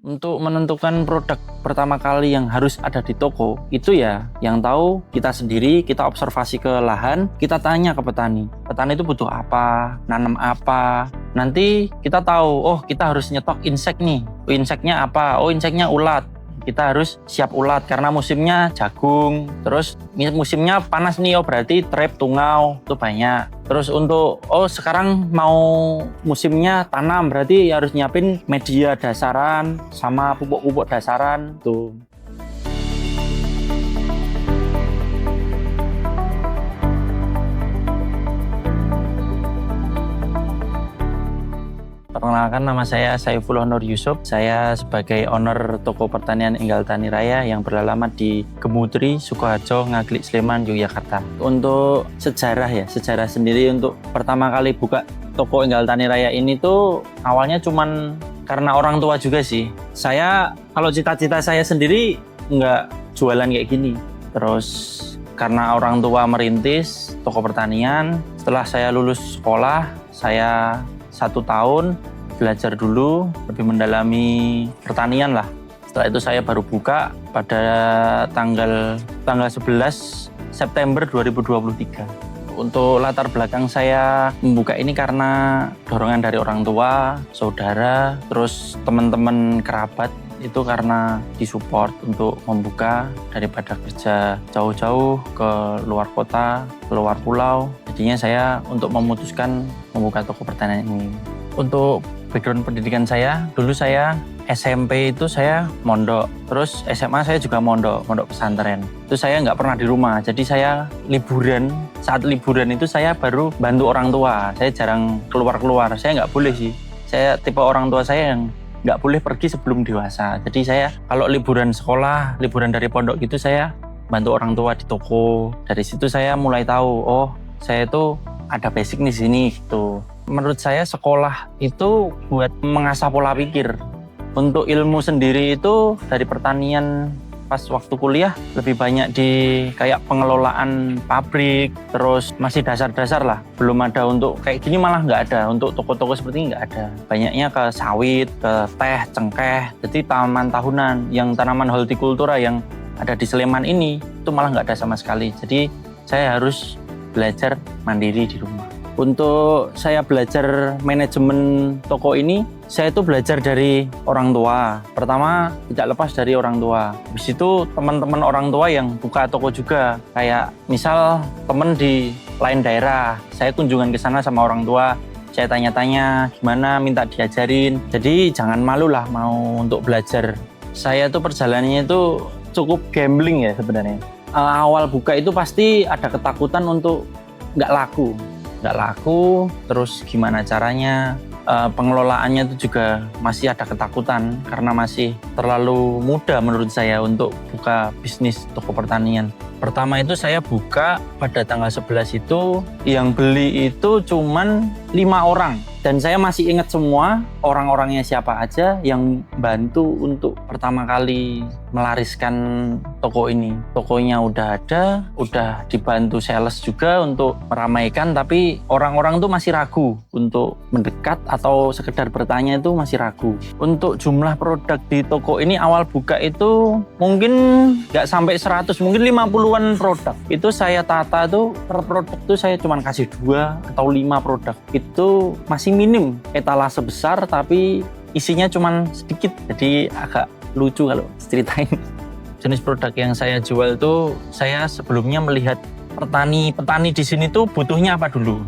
Untuk menentukan produk pertama kali yang harus ada di toko, itu ya yang tahu kita sendiri, kita observasi ke lahan, kita tanya ke petani. Petani itu butuh apa, nanam apa. Nanti kita tahu, oh kita harus nyetok insek nih. Inseknya apa? Oh inseknya ulat. Kita harus siap ulat karena musimnya jagung. Terus musimnya panas nih, oh berarti trep tungau itu banyak. Terus untuk sekarang mau musimnya tanam, berarti harus nyiapin media dasaran sama pupuk-pupuk dasaran tuh. Perkenalkan, nama saya Saifullah Nur Yusuf. Saya sebagai owner toko pertanian Enggal Tani Raya yang beralamat di Gemutri, Sukoharjo, Ngaglik, Sleman, Yogyakarta. Untuk sejarah sendiri untuk pertama kali buka toko Enggal Tani Raya ini tuh awalnya cuman karena orang tua juga sih. Kalau cita-cita saya sendiri nggak jualan kayak gini. Terus karena orang tua merintis toko pertanian, setelah saya lulus sekolah, saya 1 tahun belajar dulu, lebih mendalami pertanian lah. Setelah itu saya baru buka pada tanggal 11 September 2023. Untuk latar belakang saya membuka ini karena dorongan dari orang tua, saudara, terus teman-teman kerabat. Itu karena disupport untuk membuka daripada kerja jauh-jauh ke luar kota, ke luar pulau. Jadinya saya untuk memutuskan membuka toko pertanian ini. Untuk background pendidikan saya, dulu saya SMP itu saya mondok, terus SMA saya juga mondok pesantren. Itu saya nggak pernah di rumah, jadi saya liburan. Saat liburan itu saya baru bantu orang tua. Saya jarang keluar-keluar, saya nggak boleh sih. Saya tipe orang tua saya yang nggak boleh pergi sebelum dewasa. Jadi saya kalau liburan sekolah, liburan dari pondok gitu, saya bantu orang tua di toko. Dari situ saya mulai tahu, oh saya itu ada basic di sini gitu. Menurut saya sekolah itu buat mengasah pola pikir. Untuk ilmu sendiri itu dari pertanian pas waktu kuliah lebih banyak di kayak pengelolaan pabrik, terus masih dasar-dasar lah. Belum ada untuk kayak gini, malah nggak ada. Untuk toko-toko seperti ini nggak ada. Banyaknya ke sawit, ke teh, cengkeh. Jadi tanaman tahunan, yang tanaman hortikultura yang ada di Sleman ini itu malah nggak ada sama sekali. Jadi saya harus belajar mandiri di rumah. Untuk saya belajar manajemen toko ini, saya itu belajar dari orang tua. Pertama, tidak lepas dari orang tua. Habis itu teman-teman orang tua yang buka toko juga. Kayak misal teman di lain daerah, saya kunjungan ke sana sama orang tua. Saya tanya-tanya gimana, minta diajarin. Jadi jangan malu lah mau untuk belajar. Saya tuh perjalanannya itu cukup gambling ya sebenarnya. Awal buka itu pasti ada ketakutan untuk nggak laku, terus gimana caranya, pengelolaannya itu juga masih ada ketakutan karena masih terlalu muda menurut saya untuk buka bisnis toko pertanian. Pertama itu saya buka pada tanggal 11 itu, yang beli itu cuman 5 orang. Dan saya masih ingat semua orang-orangnya siapa aja yang bantu untuk pertama kali melariskan toko ini. Tokonya udah ada, udah dibantu sales juga untuk meramaikan, tapi orang-orang tuh masih ragu untuk mendekat atau sekedar bertanya, itu masih ragu. Untuk jumlah produk di toko ini awal buka itu mungkin nggak sampai 100, mungkin 50-an produk. Itu saya tata tuh, per produk tuh saya cuma kasih 2 atau 5 produk. Itu masih minim, etalase besar tapi isinya cuma sedikit, jadi agak lucu kalau ceritain. Jenis produk yang saya jual tuh, saya sebelumnya melihat petani di sini tuh butuhnya apa dulu.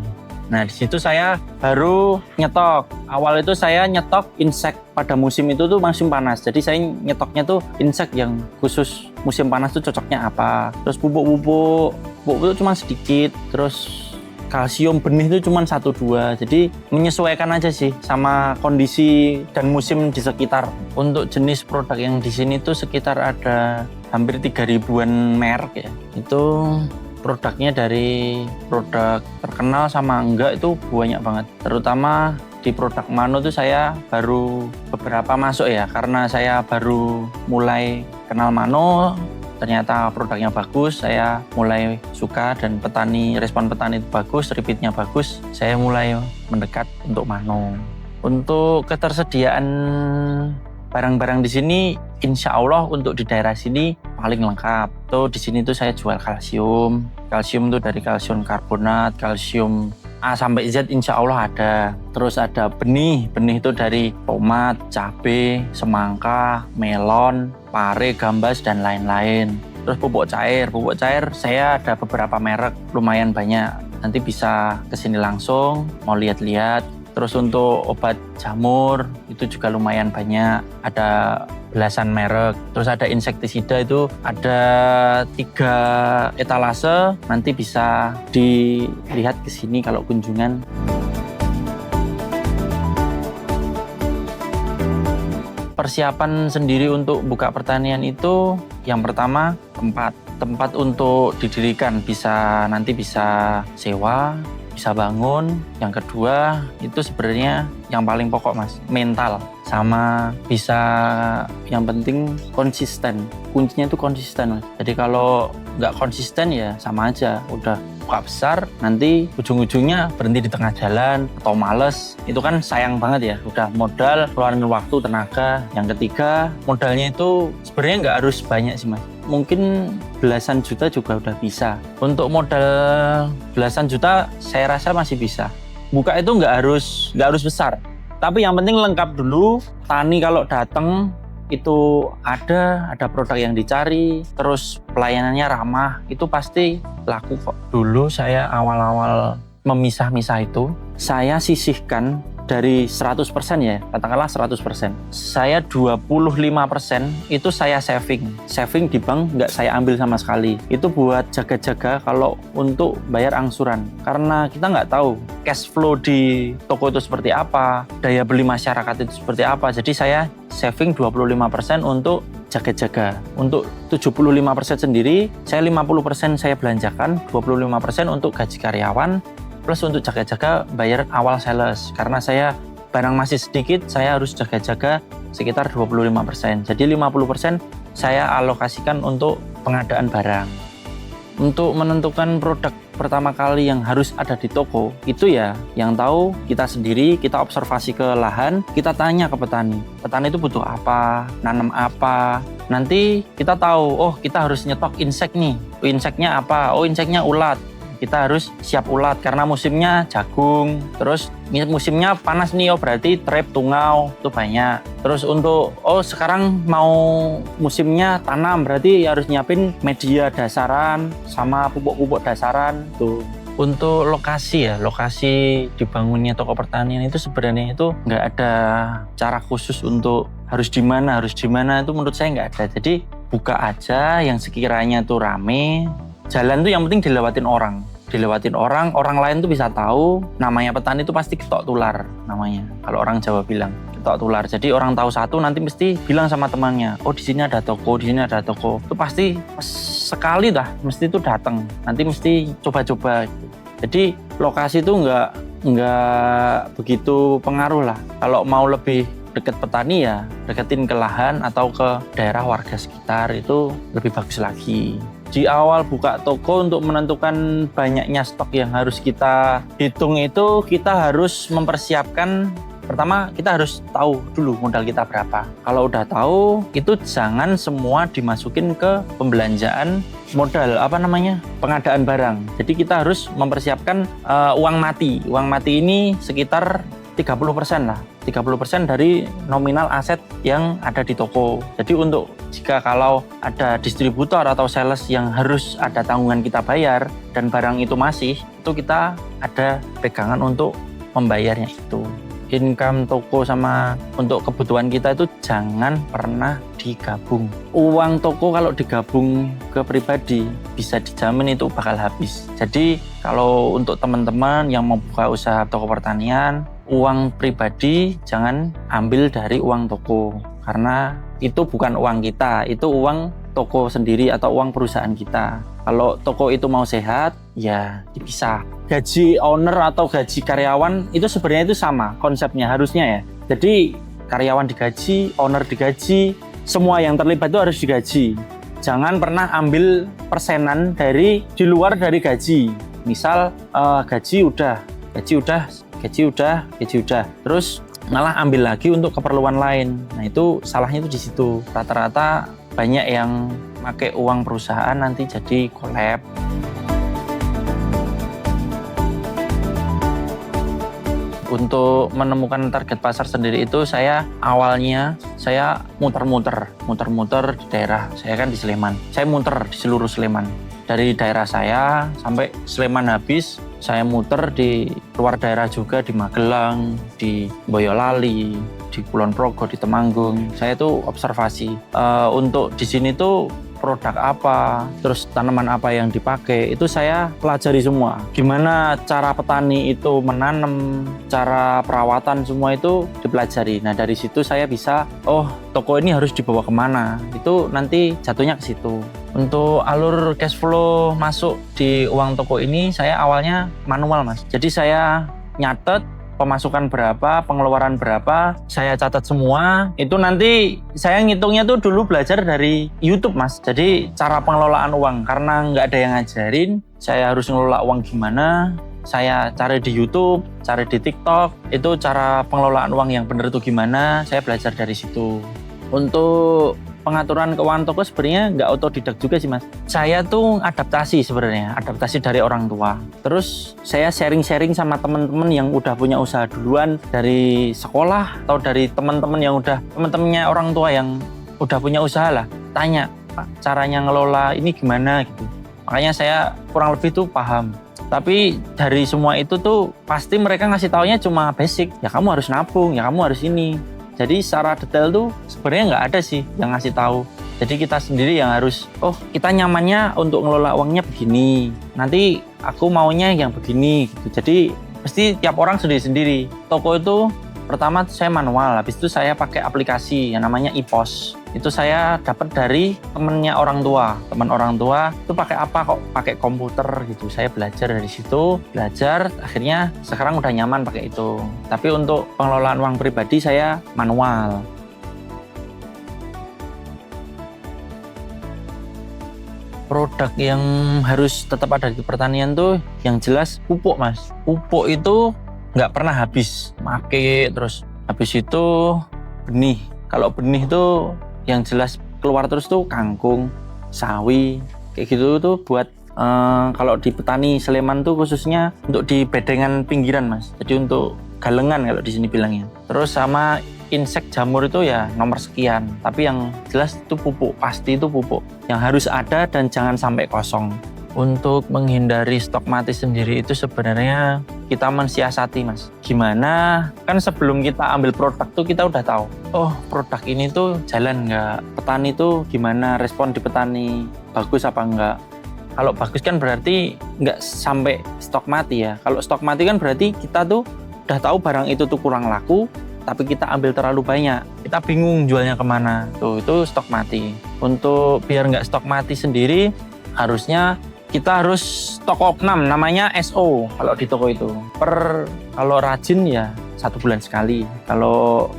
Nah di situ saya baru nyetok. Awal itu saya nyetok insek pada musim itu tuh musim panas. Jadi saya nyetoknya tuh insek yang khusus musim panas tuh cocoknya apa. Terus pupuk itu cuma sedikit. Terus kalsium benih itu cuma 1-2. Jadi menyesuaikan aja sih sama kondisi dan musim di sekitar. Untuk jenis produk yang di sini tuh sekitar ada hampir 3.000-an merek ya. Itu produknya dari produk terkenal sama enggak itu banyak banget. Terutama di produk mano tuh saya baru beberapa masuk ya, karena saya baru mulai kenal mano. Ternyata produknya bagus, saya mulai suka dan respon petani itu bagus, repeatnya bagus. Saya mulai mendekat untuk mano. Untuk ketersediaan barang-barang di sini insya Allah untuk di daerah sini paling lengkap. Tuh di sini tuh saya jual kalsium. Kalsium tuh dari kalsium karbonat, kalsium A sampai Z insya Allah ada. Terus ada benih itu dari tomat, cabai, semangka, melon, pare, gambas dan lain-lain. Terus pupuk cair saya ada beberapa merek lumayan banyak. Nanti bisa kesini langsung mau lihat-lihat. Terus untuk obat jamur itu juga lumayan banyak, ada belasan merek. Terus ada insektisida itu ada 3 etalase, nanti bisa dilihat ke sini kalau kunjungan. Persiapan sendiri untuk buka pertanian itu yang pertama tempat untuk didirikan, nanti bisa sewa, bisa bangun. Yang kedua itu sebenarnya yang paling pokok Mas, mental, sama bisa yang penting konsisten. Kuncinya itu konsisten Mas. Jadi kalau nggak konsisten ya sama aja, udah buka besar nanti ujung-ujungnya berhenti di tengah jalan atau males, itu kan sayang banget ya, udah modal, keluarin waktu, tenaga. Yang ketiga modalnya itu sebenarnya nggak harus banyak sih Mas, mungkin belasan juta juga udah bisa. Untuk modal belasan juta saya rasa masih bisa. Buka itu nggak harus besar, tapi yang penting lengkap dulu. Tani kalau datang itu ada produk yang dicari, terus pelayanannya ramah, itu pasti laku kok. Dulu saya awal-awal memisah-misah itu, saya sisihkan dari 100% ya, katakanlah 100%. Saya 25% itu saya saving di bank, nggak saya ambil sama sekali. Itu buat jaga-jaga kalau untuk bayar angsuran. Karena kita nggak tahu cash flow di toko itu seperti apa, daya beli masyarakat itu seperti apa. Jadi saya saving 25% untuk jaga-jaga. Untuk 75% sendiri, saya 50% saya belanjakan, 25% untuk gaji karyawan, plus untuk jaga-jaga bayar awal sales. Karena saya barang masih sedikit, saya harus jaga-jaga sekitar 25%. Jadi 50% saya alokasikan untuk pengadaan barang. Untuk menentukan produk pertama kali yang harus ada di toko, itu ya yang tahu kita sendiri, kita observasi ke lahan, kita tanya ke petani. Petani itu butuh apa, nanam apa. Nanti kita tahu, oh kita harus nyetok insek nih. Inseknya apa? Oh inseknya ulat. Kita harus siap ulat karena musimnya jagung, terus musimnya panas nih, oh berarti trep, tungau itu banyak. Terus untuk sekarang mau musimnya tanam, berarti harus nyiapin media dasaran sama pupuk-pupuk dasaran tuh. Untuk lokasi dibangunnya toko pertanian itu sebenarnya itu nggak ada cara khusus untuk harus di mana itu menurut saya nggak ada. Jadi buka aja yang sekiranya tuh rame. Jalan tuh yang penting dilewatin orang lain tuh bisa tahu. Namanya petani itu pasti ketok tular namanya. Kalau orang Jawa bilang ketok tular. Jadi orang tahu satu nanti mesti bilang sama temannya, oh di sini ada toko. Itu pasti sekali dah mesti itu datang. Nanti mesti coba-coba. Jadi lokasi itu nggak begitu pengaruh lah. Kalau mau lebih dekat petani ya deketin ke lahan atau ke daerah warga sekitar, itu lebih bagus lagi. Di awal buka toko untuk menentukan banyaknya stok yang harus kita hitung itu, kita harus mempersiapkan. Pertama kita harus tahu dulu modal kita berapa. Kalau udah tahu, itu jangan semua dimasukin ke pembelanjaan modal pengadaan barang. Jadi kita harus mempersiapkan uang mati. Uang mati ini sekitar 30% lah. 30% dari nominal aset yang ada di toko. Jadi untuk jika kalau ada distributor atau sales yang harus ada tanggungan kita bayar dan barang itu masih, itu kita ada pegangan untuk membayarnya itu. Income toko sama untuk kebutuhan kita itu jangan pernah digabung. Uang toko kalau digabung ke pribadi bisa dijamin itu bakal habis. Jadi kalau untuk teman-teman yang mau buka usaha toko pertanian, uang pribadi jangan ambil dari uang toko, karena itu bukan uang kita, itu uang toko sendiri atau uang perusahaan kita. Kalau toko itu mau sehat, ya dipisah. Gaji owner atau gaji karyawan itu sebenarnya itu sama konsepnya harusnya ya. Jadi karyawan digaji, owner digaji, semua yang terlibat itu harus digaji. Jangan pernah ambil persenan di luar dari gaji. Misal gaji udah. Terus malah ambil lagi untuk keperluan lain. Nah itu salahnya itu di situ. Rata-rata banyak yang pakai uang perusahaan nanti jadi collab. Untuk menemukan target pasar sendiri itu awalnya saya muter-muter di daerah. Saya kan di Sleman. Saya muter di seluruh Sleman. Dari daerah saya sampai Sleman habis, saya muter di luar daerah juga, di Magelang, di Boyolali, di Kulon Progo, di Temanggung. Saya tuh observasi untuk di sini tuh produk apa, terus tanaman apa yang dipakai, itu saya pelajari semua. Gimana cara petani itu menanam, cara perawatan, semua itu dipelajari. Nah dari situ saya bisa, oh toko ini harus dibawa kemana, itu nanti jatuhnya ke situ. Untuk alur cash flow masuk di uang toko ini, saya awalnya manual mas. Jadi saya nyatet pemasukan berapa, pengeluaran berapa, saya catat semua. Itu nanti saya ngitungnya tuh dulu belajar dari YouTube mas. Jadi cara pengelolaan uang, karena nggak ada yang ngajarin, saya harus ngelola uang gimana. Saya cari di YouTube, cari di TikTok, itu cara pengelolaan uang yang benar itu gimana, saya belajar dari situ. Untuk pengaturan keuangan toko sebenarnya nggak otodidak juga sih mas. Saya tuh adaptasi dari orang tua. Terus saya sharing-sharing sama teman-teman yang udah punya usaha duluan dari sekolah atau dari teman-temannya orang tua yang udah punya usaha lah. Tanya, Pak, caranya ngelola ini gimana gitu. Makanya saya kurang lebih tuh paham. Tapi dari semua itu tuh pasti mereka ngasih taunya cuma basic. Ya kamu harus nabung, ya kamu harus ini. Jadi secara detail tuh sebenarnya nggak ada sih yang ngasih tahu. Jadi kita sendiri yang harus, oh kita nyamannya untuk ngelola uangnya begini. Nanti aku maunya yang begini gitu. Jadi pasti tiap orang sendiri-sendiri. Toko itu pertama saya manual, habis itu saya pakai aplikasi yang namanya iPos. Itu saya dapat dari temennya orang tua. Teman orang tua itu pakai apa kok? Pakai komputer gitu. Saya belajar dari situ, akhirnya sekarang udah nyaman pakai itu. Tapi untuk pengelolaan uang pribadi saya manual. Produk yang harus tetap ada di pertanian tuh yang jelas pupuk mas. Pupuk itu nggak pernah habis. Terus habis itu benih. Kalau benih tuh yang jelas keluar terus tuh kangkung, sawi, kayak gitu tuh buat kalau di petani Sleman tuh khususnya untuk di bedengan pinggiran mas. Jadi untuk galengan kalau di sini bilangnya. Terus sama insek jamur itu ya nomor sekian. Tapi yang jelas itu pupuk, pasti itu pupuk yang harus ada dan jangan sampai kosong. Untuk menghindari stok mati sendiri itu sebenarnya kita mensiasati mas. Gimana, kan sebelum kita ambil produk tuh kita udah tahu, oh produk ini tuh jalan nggak, petani tuh gimana respon di petani, bagus apa enggak. Kalau bagus kan berarti nggak sampai stok mati ya. Kalau stok mati kan berarti kita tuh udah tahu barang itu tuh kurang laku, tapi kita ambil terlalu banyak, kita bingung jualnya kemana. Tuh itu stok mati. Untuk biar nggak stok mati sendiri, harusnya kita harus stok opnam, namanya SO kalau di toko itu. Kalau rajin ya 1 bulan sekali. Kalau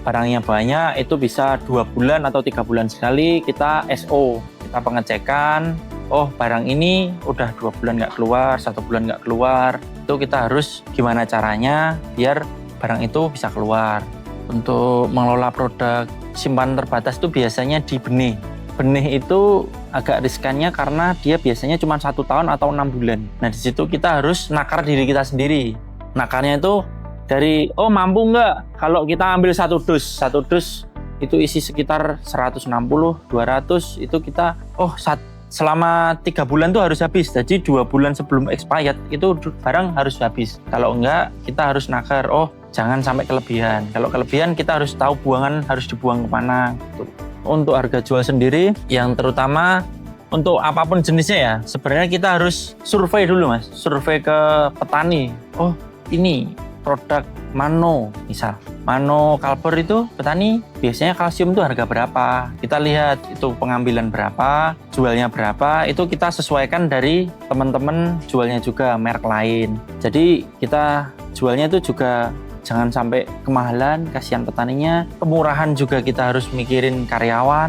barangnya banyak itu bisa 2 bulan atau 3 bulan sekali kita SO. Kita pengecekan, oh barang ini udah 2 bulan nggak keluar, 1 bulan nggak keluar. Itu kita harus gimana caranya biar barang itu bisa keluar. Untuk mengelola produk simpan terbatas itu biasanya di benih. Benih itu agak riskannya karena dia biasanya cuma 1 tahun atau 6 bulan. Nah di situ kita harus nakar diri kita sendiri. Nakarnya itu dari, oh mampu nggak kalau kita ambil 1 dus itu isi sekitar 160, 200, itu kita, selama 3 bulan tuh harus habis. Jadi 2 bulan sebelum expired itu barang harus habis. Kalau enggak kita harus nakar, jangan sampai kelebihan. Kalau kelebihan kita harus tahu buangan harus dibuang kemana gitu. Untuk harga jual sendiri, yang terutama untuk apapun jenisnya ya, sebenarnya kita harus survei dulu mas, survei ke petani. Oh ini produk Mano, misal Mano Kalber itu petani biasanya kalsium itu harga berapa, kita lihat itu pengambilan berapa, jualnya berapa, itu kita sesuaikan dari teman-teman jualnya juga merek lain. Jadi kita jualnya itu juga jangan sampai kemahalan, kasihan petaninya. Kemurahan juga kita harus mikirin karyawan.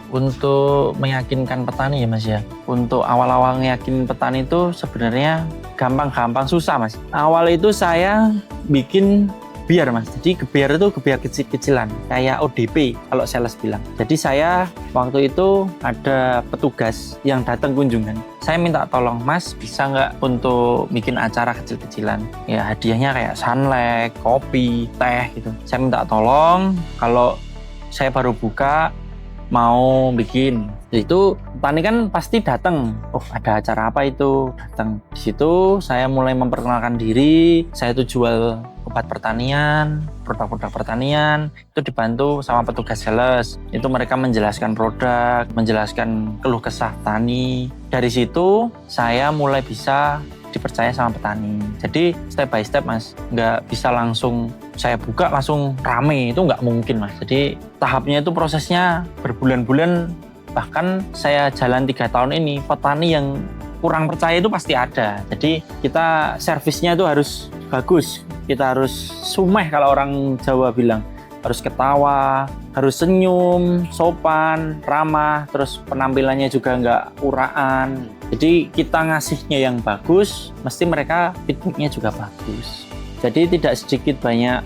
Untuk meyakinkan petani ya mas ya. Untuk awal-awal meyakinkan petani itu sebenarnya gampang-gampang susah mas. Awal itu saya bikin gebyar mas. Jadi gebyar itu gebyar kecil-kecilan kayak ODP kalau sales bilang. Jadi saya waktu itu ada petugas yang datang kunjungan. Saya minta tolong mas bisa nggak untuk bikin acara kecil-kecilan. Ya hadiahnya kayak sunlight, kopi, teh gitu. Saya minta tolong kalau saya baru buka mau bikin. Itu petani kan pasti datang. Oh ada acara apa itu? Datang. Di situ saya mulai memperkenalkan diri. Saya tuh jual obat pertanian, produk-produk pertanian. Itu dibantu sama petugas sales. Itu mereka menjelaskan produk, menjelaskan keluh kesah petani. Dari situ saya mulai bisa dipercaya sama petani. Jadi step by step mas, nggak bisa langsung saya buka langsung rame, itu nggak mungkin mas. Jadi tahapnya itu prosesnya berbulan-bulan. Bahkan saya jalan 3 tahun ini, petani yang kurang percaya itu pasti ada. Jadi kita servisnya itu harus bagus, kita harus sumeh kalau orang Jawa bilang. Harus ketawa, harus senyum, sopan, ramah, terus penampilannya juga nggak uraan. Jadi kita ngasihnya yang bagus, mesti mereka feedbacknya juga bagus. Jadi tidak sedikit banyak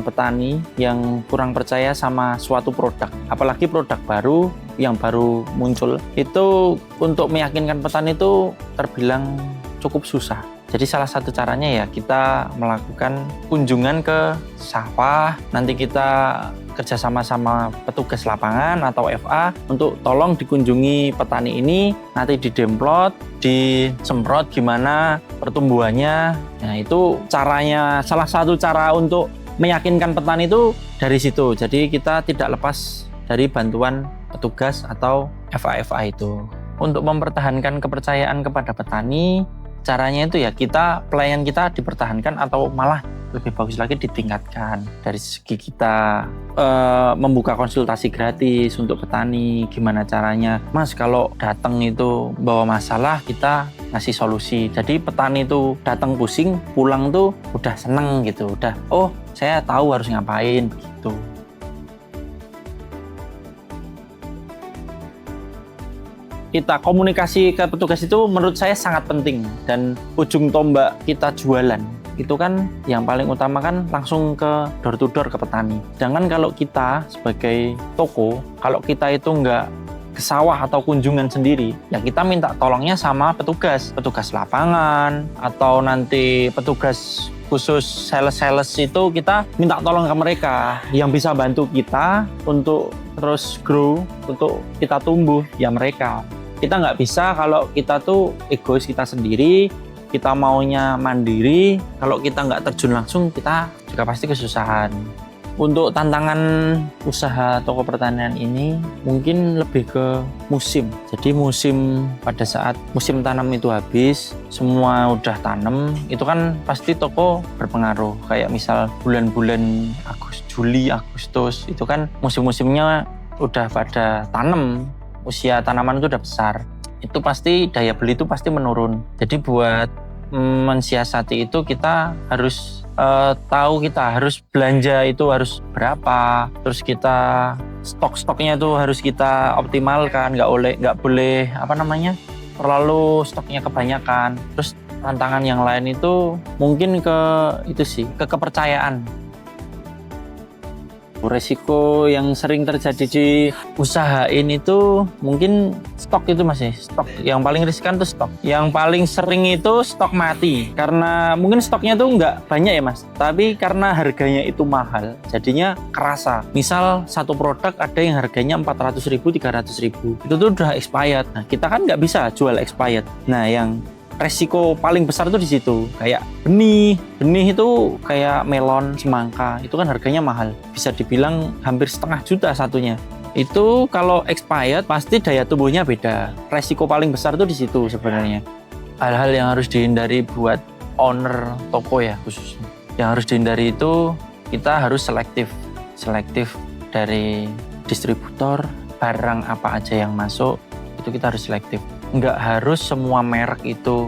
petani yang kurang percaya sama suatu produk, apalagi produk baru yang baru muncul. Itu untuk meyakinkan petani itu terbilang cukup susah. Jadi salah satu caranya ya kita melakukan kunjungan ke sawah, nanti kita kerjasama sama petugas lapangan atau FA untuk tolong dikunjungi petani ini, nanti didemplot, disemprot gimana pertumbuhannya. Nah itu caranya, salah satu cara untuk meyakinkan petani itu dari situ. Jadi kita tidak lepas dari bantuan petugas atau FA-FA itu. Untuk mempertahankan kepercayaan kepada petani, caranya itu ya kita, pelayan kita dipertahankan atau malah lebih bagus lagi ditingkatkan. Dari segi kita membuka konsultasi gratis untuk petani, gimana caranya mas kalau datang itu bawa masalah kita ngasih solusi. Jadi petani itu datang pusing, pulang tuh udah seneng gitu, udah oh saya tahu harus ngapain begitu. Kita komunikasi ke petugas itu menurut saya sangat penting, dan ujung tombak kita jualan itu kan yang paling utama kan langsung ke door to door ke petani. Sedangkan kalau kita sebagai toko, kalau kita itu nggak ke sawah atau kunjungan sendiri, ya kita minta tolongnya sama petugas lapangan atau nanti petugas khusus sales itu kita minta tolong ke mereka yang bisa bantu kita untuk terus grow, untuk kita tumbuh ya mereka. Kita nggak bisa kalau kita tuh egois kita sendiri, kita maunya mandiri, kalau kita nggak terjun langsung kita juga pasti kesusahan. Untuk tantangan usaha toko pertanian ini mungkin lebih ke musim. Jadi musim pada saat musim tanam itu habis, semua udah tanam, itu kan pasti toko berpengaruh. Kayak misal bulan-bulan Juli, Agustus, itu kan musim-musimnya udah pada tanam, usia tanaman itu udah besar. Itu pasti daya beli itu pasti menurun. Jadi buat mensiasati itu kita harus tahu kita harus belanja itu harus berapa, terus kita stok-stoknya itu harus kita optimalkan, nggak boleh terlalu stoknya kebanyakan. Terus tantangan yang lain itu mungkin ke kepercayaan. Resiko yang sering terjadi di usaha ini tuh mungkin stok itu masih stok. Yang paling riskan tuh stok. Yang paling sering itu stok mati. Karena mungkin stoknya tuh nggak banyak ya mas. Tapi karena harganya itu mahal, jadinya kerasa. Misal satu produk ada yang harganya 400.000, 300.000. Itu tuh udah expired. Nah kita kan nggak bisa jual expired. Nah yang resiko paling besar tuh di situ. Kayak benih itu kayak melon, semangka, itu kan harganya mahal. Bisa dibilang hampir 500.000 satunya. Itu kalau expired pasti daya tubuhnya beda. Resiko paling besar tuh di situ sebenarnya. Hal-hal yang harus dihindari buat owner toko ya khususnya. Yang harus dihindari itu kita harus selektif dari distributor, barang apa aja yang masuk itu kita harus selektif. Nggak harus semua merek itu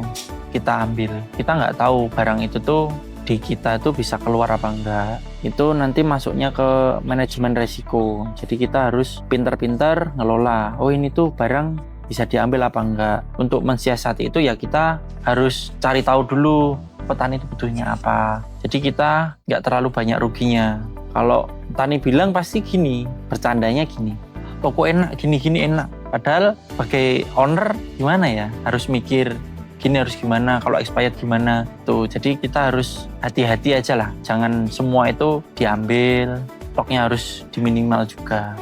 kita ambil. Kita nggak tahu barang itu tuh di kita tuh bisa keluar apa enggak. Itu nanti masuknya ke manajemen resiko. Jadi kita harus pintar-pintar ngelola. Oh ini tuh barang bisa diambil apa enggak. Untuk mensiasati itu ya kita harus cari tahu dulu petani itu butuhnya apa. Jadi kita nggak terlalu banyak ruginya. Kalau petani bilang pasti gini, bercandanya gini, toko enak, gini-gini enak. Padahal sebagai owner gimana ya, harus mikir gini harus gimana, kalau expired gimana tuh. Jadi kita harus hati-hati aja lah, jangan semua itu diambil, stoknya harus diminimal juga.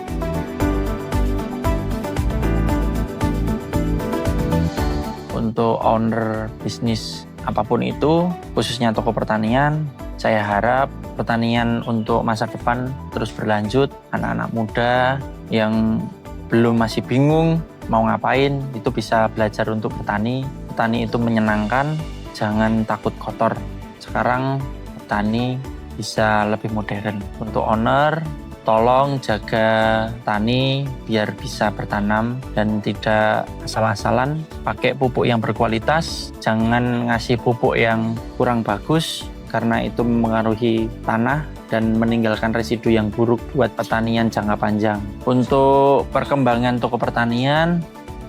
Untuk owner bisnis apapun itu, khususnya toko pertanian, saya harap pertanian untuk masa depan terus berlanjut. Anak-anak muda yang belum masih bingung mau ngapain, itu bisa belajar untuk bertani. Petani itu menyenangkan, jangan takut kotor. Sekarang petani bisa lebih modern. Untuk owner, tolong jaga tani biar bisa bertanam dan tidak asal-asalan. Pakai pupuk yang berkualitas, jangan ngasih pupuk yang kurang bagus karena itu mempengaruhi tanah dan meninggalkan residu yang buruk buat pertanian jangka panjang. Untuk perkembangan toko pertanian,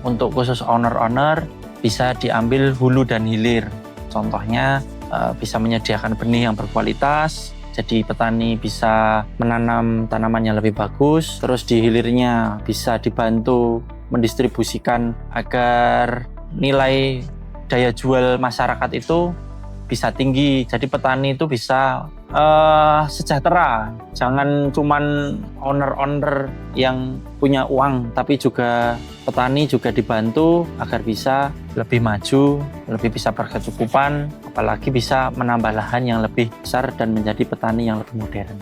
untuk khusus owner-owner, bisa diambil hulu dan hilir. Contohnya bisa menyediakan benih yang berkualitas, jadi petani bisa menanam tanaman yang lebih bagus, terus di hilirnya bisa dibantu mendistribusikan agar nilai daya jual masyarakat itu bisa tinggi. Jadi petani itu bisa sejahtera. Jangan cuman owner-owner yang punya uang, tapi juga petani juga dibantu agar bisa lebih maju, lebih bisa berkecukupan, apalagi bisa menambah lahan yang lebih besar dan menjadi petani yang lebih modern.